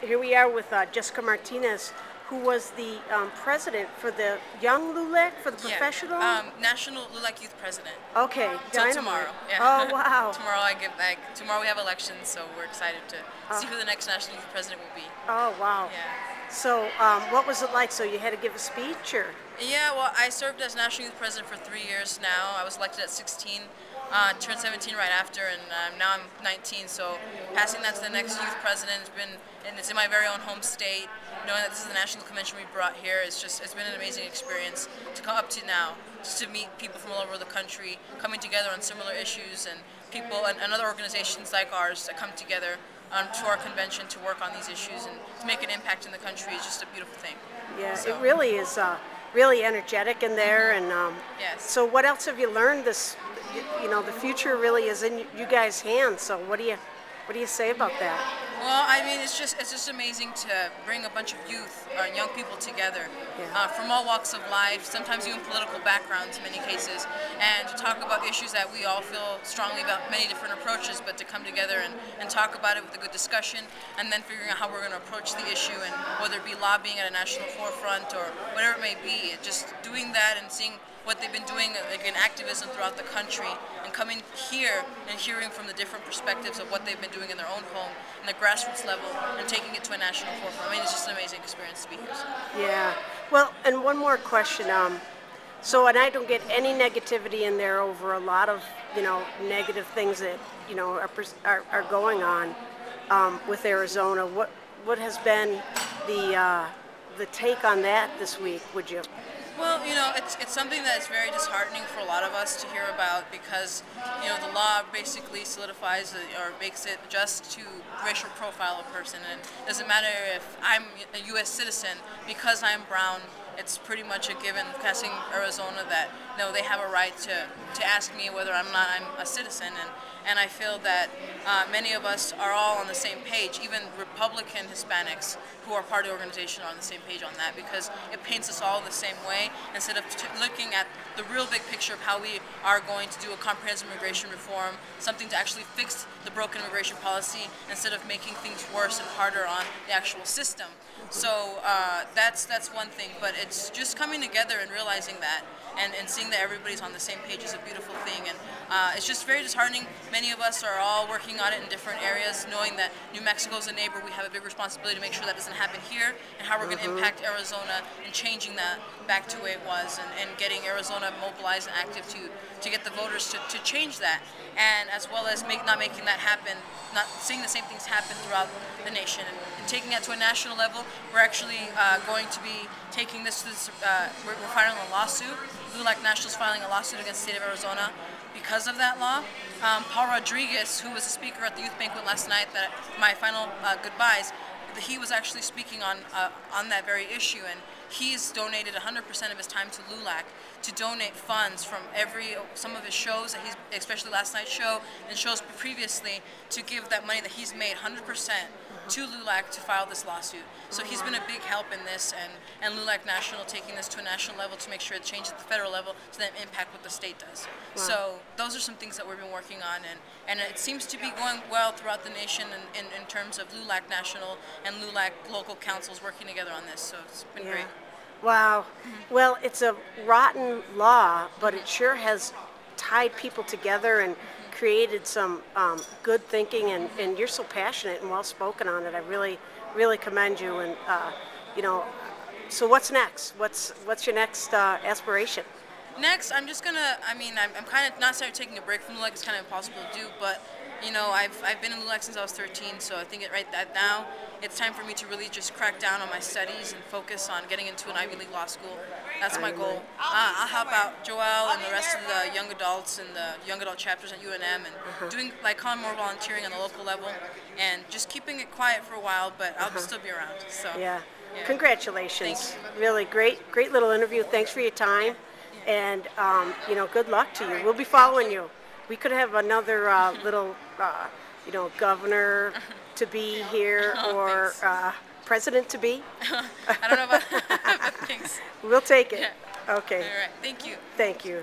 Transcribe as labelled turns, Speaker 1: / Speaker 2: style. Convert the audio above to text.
Speaker 1: here we are with Jessica Martinez, who was the president for the Young LULAC, for the professional?
Speaker 2: National LULAC Youth President.
Speaker 1: Okay,
Speaker 2: So
Speaker 1: dynamite.
Speaker 2: tomorrow, yeah.
Speaker 1: Oh, wow.
Speaker 2: Tomorrow we have elections, so we're excited to see who the next National Youth President will be.
Speaker 1: Oh, wow.
Speaker 2: Yeah.
Speaker 1: So what was it like? So you had to give a speech, or?
Speaker 2: Yeah, well, I served as National Youth President for 3 years now. I was elected at 16, turned 17 right after, and now I'm 19. So passing that to the next Youth President has been, and it's in my very own home state. Knowing that this is the National Convention we brought here, it's been an amazing experience to come up to now, just to meet people from all over the country, coming together on similar issues, and people and other organizations like ours that come together to our convention to work on these issues and to make an impact in the country is just a beautiful thing.
Speaker 1: Yeah, so. It really is really energetic in there. And
Speaker 2: yes.
Speaker 1: So what else have you learned? This, you know, the future really is in you guys' hands. So what do you say about that?
Speaker 2: Well, I mean, it's just amazing to bring a bunch of youth, young people together, from all walks of life, sometimes even political backgrounds in many cases, and to talk about issues that we all feel strongly about, many different approaches, but to come together and talk about it with a good discussion, and then figuring out how we're going to approach the issue, and whether it be lobbying at a national forefront or whatever it may be, just doing that and seeing what they've been doing in activism throughout the country, and coming here and hearing from the different perspectives of what they've been doing in their own home, in the grassroots level, and taking it to a national forefront. I mean, it's just an amazing experience to be here. So.
Speaker 1: Yeah. Well, and one more question. So, and I don't get any negativity in there over a lot of, you know, negative things that, you know, are going on with Arizona. What has been the take on that this week? Would you?
Speaker 2: Well, you know, it's something that is very disheartening for a lot of us to hear about because, you know, the law basically solidifies or makes it just to racial profile a person. And it doesn't matter if I'm a U.S. citizen, because I'm brown, it's pretty much a given passing Arizona that, no, they have a right to ask me whether I'm a citizen. And I feel that many of us are all on the same page, even Republican Hispanics who are part of the organization are on the same page on that, because it paints us all the same way instead of looking at the real big picture of how we are going to do a comprehensive immigration reform, something to actually fix the broken immigration policy instead of making things worse and harder on the actual system. So that's one thing, but it's just coming together and realizing that and seeing that everybody's on the same page is a beautiful thing. And it's just very disheartening. Many of us are all working on it in different areas, knowing that New Mexico's a neighbor. We have a big responsibility to make sure that doesn't happen here, and how we're going to impact Arizona and changing that back to the way it was, and getting Arizona mobilized and active to get the voters to change that, and as well as not making that happen, not seeing the same things happen throughout the nation, and taking that to a national level. We're actually going to be taking this to we're filing a lawsuit. LULAC National is filing a lawsuit against the state of Arizona because of that law. Paul Rodriguez, who was a speaker at the youth banquet last night, that my final goodbyes, he was actually speaking on that very issue, and he's donated 100% of his time to LULAC to donate funds from some of his shows, that especially last night's show and shows previously, to give that money that he's made 100% to LULAC to file this lawsuit. So he's been a big help in this, and LULAC National taking this to a national level to make sure it changes at the federal level to then impact what the state does. Wow. So those are some things that we've been working on, and it seems to be going well throughout the nation in terms of LULAC National and LULAC local councils working together on this, so it's been great.
Speaker 1: Wow. Well, it's a rotten law, but it sure has tied people together and created some good thinking, and you're so passionate and well spoken on it. I really commend you. And you know, so what's next? What's your next aspiration?
Speaker 2: Next, I'm just gonna. I mean, I'm kind of not started taking a break from LULAC. It's kind of impossible to do, but you know, I've been in LULAC since I was 13, so I think now it's time for me to really just crack down on my studies and focus on getting into an Ivy League law school. That's my goal. I'll help out Joel and the rest of the young adults and the young adult chapters at UNM, and doing more volunteering on the local level, and just keeping it quiet for a while, but I'll still be around. So
Speaker 1: yeah. Congratulations. Really great little interview. Thanks for your time, and you know, good luck to you. We'll be following you. We could have another little, you know, governor to be here, or president to be.
Speaker 2: I don't know about that, but thanks.
Speaker 1: We'll take it.
Speaker 2: Yeah.
Speaker 1: Okay.
Speaker 2: All right. Thank you.
Speaker 1: Thank you.